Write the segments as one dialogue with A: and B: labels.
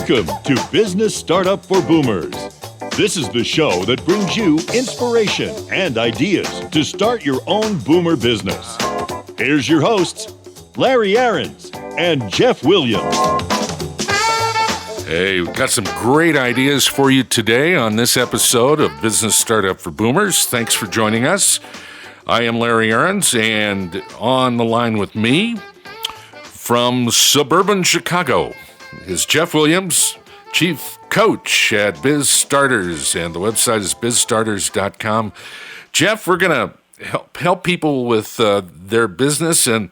A: Welcome to Business Startup for Boomers. This is the show that brings you inspiration and ideas to start your own boomer business. Here's your hosts, Larry Aarons and Jeff Williams.
B: Hey, we've got some great ideas for you today on this episode of Business Startup for Boomers. Thanks for joining us. I am Larry Aarons, and on the line with me from suburban Chicago is Jeff Williams, Chief Coach at Biz Starters, and the website is bizstarters.com. Jeff, we're going to help people with their business, and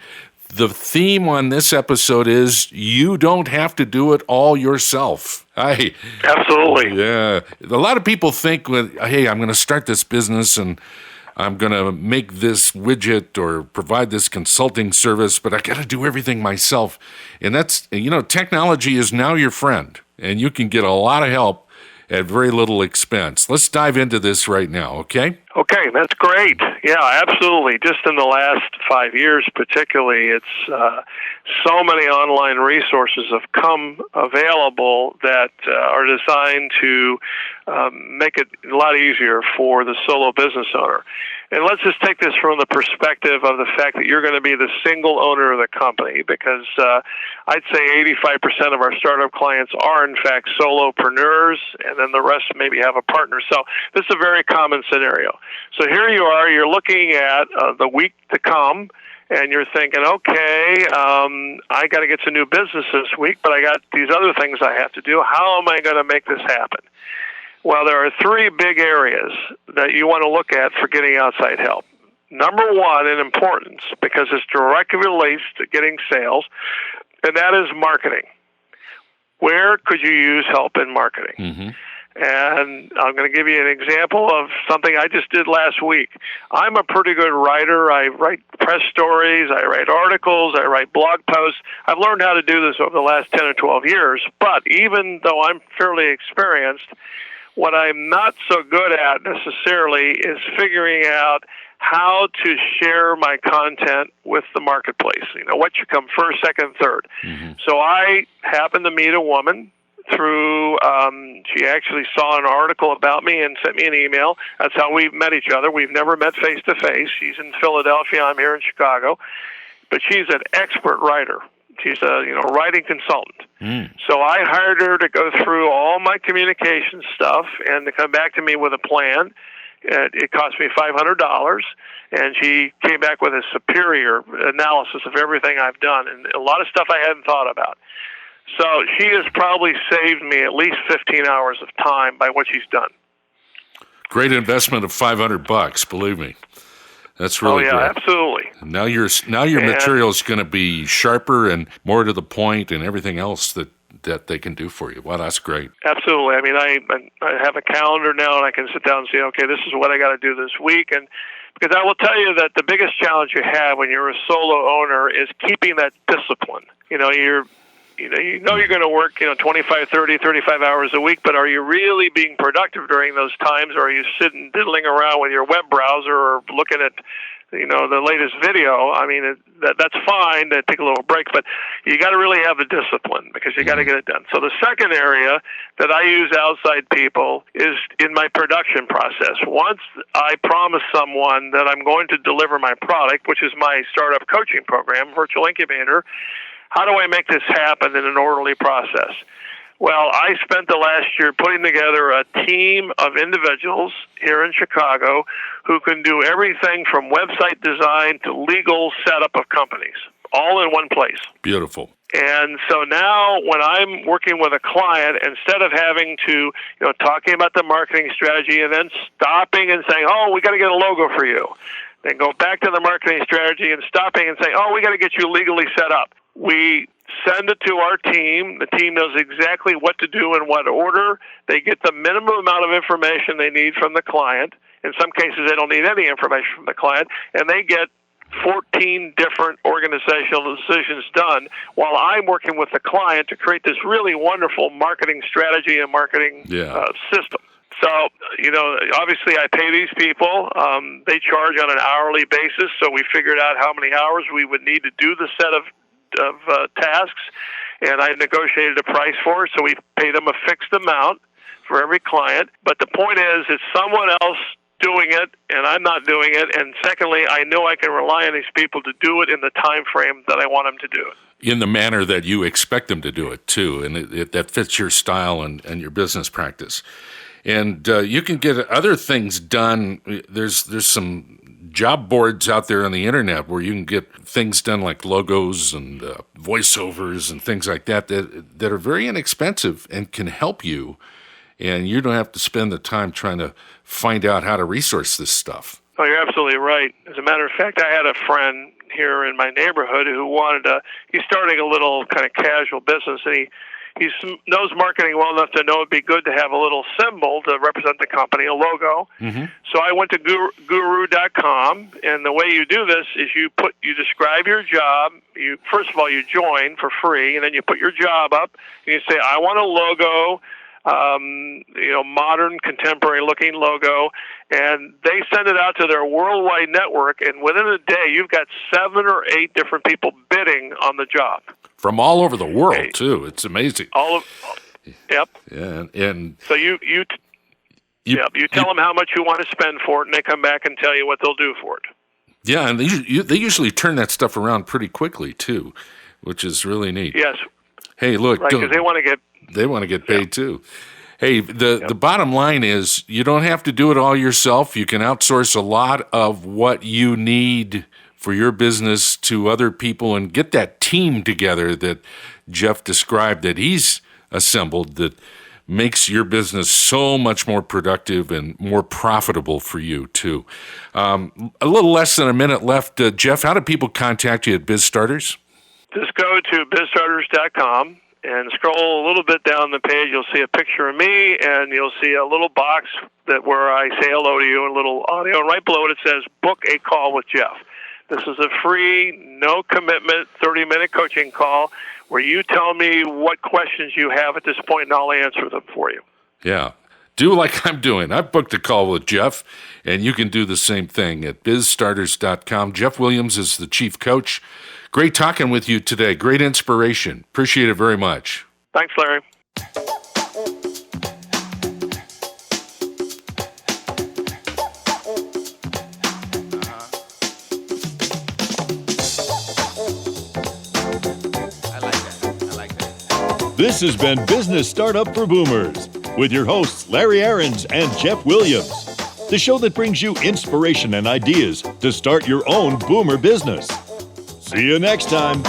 B: the theme on this episode is you don't have to do it all yourself.
C: Absolutely.
B: Yeah. A lot of people think, hey, I'm going to start this business and I'm going to make this widget or provide this consulting service, but I got to do everything myself. And that's, technology is now your friend, and you can get a lot of help at very little expense. Let's dive into this right now, okay?
C: Okay, that's great. Yeah, absolutely. Just in the last 5 years particularly, it's so many online resources have come available that are designed to make it a lot easier for the solo business owner. And let's just take this from the perspective of the fact that you're going to be the single owner of the company, because I'd say 85% of our startup clients are, in fact, solopreneurs, and then the rest maybe have a partner. So this is a very common scenario. So here you are, you're looking at the week to come, and you're thinking, okay, I got to get some new business this week, but I got these other things I have to do. How am I going to make this happen? Well, there are three big areas that you want to look at for getting outside help. Number one in importance, because this directly relates to getting sales, and that is marketing. Where could you use help in marketing?
B: Mm-hmm.
C: And I'm going to give you an example of something I just did last week. I'm a pretty good writer. I write press stories, I write articles, I write blog posts. I've learned how to do this over the last 10 or 12 years, but even though I'm fairly experienced, what I'm not so good at necessarily is figuring out how to share my content with the marketplace. What should come first, second, third.
B: Mm-hmm.
C: So I happened to meet a woman through, she actually saw an article about me and sent me an email. That's how we met each other. We've never met face-to-face. She's in Philadelphia. I'm here in Chicago. But she's an expert writer. She's a writing consultant. So I hired her to go through all my communication stuff and to come back to me with a plan. It cost me $500, and she came back with a superior analysis of everything I've done and a lot of stuff I hadn't thought about. So she has probably saved me at least 15 hours of time by what she's done.
B: Great investment of $500, believe me. That's really great.
C: Absolutely.
B: Now your material is going to be sharper and more to the point, and everything else that they can do for you. Wow, that's great.
C: Absolutely. I mean, I have a calendar now, and I can sit down and say, okay, this is what I got to do this week. And because I will tell you that the biggest challenge you have when you're a solo owner is keeping that discipline. You know you're going to work 25, 30, 35 hours a week, but are you really being productive during those times, or are you sitting diddling around with your web browser or looking at the latest video? I mean, that's fine to take a little break, but you got to really have the discipline because you got to get it done. So the second area that I use outside people is in my production process. Once I promise someone that I'm going to deliver my product, which is my startup coaching program, Virtual Incubator, how do I make this happen in an orderly process? Well, I spent the last year putting together a team of individuals here in Chicago who can do everything from website design to legal setup of companies, all in one place.
B: Beautiful.
C: And so now when I'm working with a client, instead of having to, talking about the marketing strategy and then stopping and saying, oh, we got to get a logo for you, then go back to the marketing strategy and stopping and saying, oh, we got to get you legally set up. We send it to our team. The team knows exactly what to do in what order. They get the minimum amount of information they need from the client. In some cases, they don't need any information from the client, and they get 14 different organizational decisions done while I'm working with the client to create this really wonderful marketing strategy and marketing system. So, obviously I pay these people. They charge on an hourly basis, so we figured out how many hours we would need to do the set of tasks. and I negotiated a price for it, so we pay them a fixed amount for every client. But the point is, it's someone else doing it, and I'm not doing it. And secondly, I know I can rely on these people to do it in the time frame that I want them to do it.
B: In the manner that you expect them to do it, too, and that fits your style and your business practice. And you can get other things done. There's some job boards out there on the internet where you can get things done like logos and voiceovers and things like that are very inexpensive and can help you. And you don't have to spend the time trying to find out how to resource this stuff. Oh,
C: you're absolutely right. As a matter of fact, I had a friend here in my neighborhood who he's starting a little kind of casual business, and he knows marketing well enough to know it'd be good to have a little symbol to represent the company, a logo. Mm-hmm. So I went to guru.com, and the way you do this is you describe your job. First of all, you join for free, and then you put your job up, and you say, I want a logo, modern, contemporary-looking logo, and they send it out to their worldwide network, and within a day, you've got 7 or 8 different people bidding on the job.
B: From all over the world, too. It's amazing.
C: Yep.
B: Yeah, and
C: so you tell them how much you want to spend for it, and they come back and tell you what they'll do for it.
B: Yeah, and they usually turn that stuff around pretty quickly, too, which is really neat.
C: Yes.
B: Hey, look.
C: Right, because they want to get
B: paid, too. Hey, the bottom line is you don't have to do it all yourself. You can outsource a lot of what you need for your business to other people and get that team together that Jeff described that he's assembled that makes your business so much more productive and more profitable for you, too. A little less than a minute left. Jeff, how do people contact you at BizStarters?
C: Just go to bizstarters.com. And scroll a little bit down the page, you'll see a picture of me, and you'll see a little box where I say hello to you, and a little audio. And right below it, it says, book a call with Jeff. This is a free, no-commitment, 30-minute coaching call where you tell me what questions you have at this point, and I'll answer them for you.
B: Yeah. Do like I'm doing. I've booked a call with Jeff, and you can do the same thing at bizstarters.com. Jeff Williams is the chief coach. Great talking with you today. Great inspiration. Appreciate it very much.
C: Thanks, Larry.
A: This has been Business Startup for Boomers with your hosts, Larry Aarons and Jeff Williams, the show that brings you inspiration and ideas to start your own boomer business. See you next time.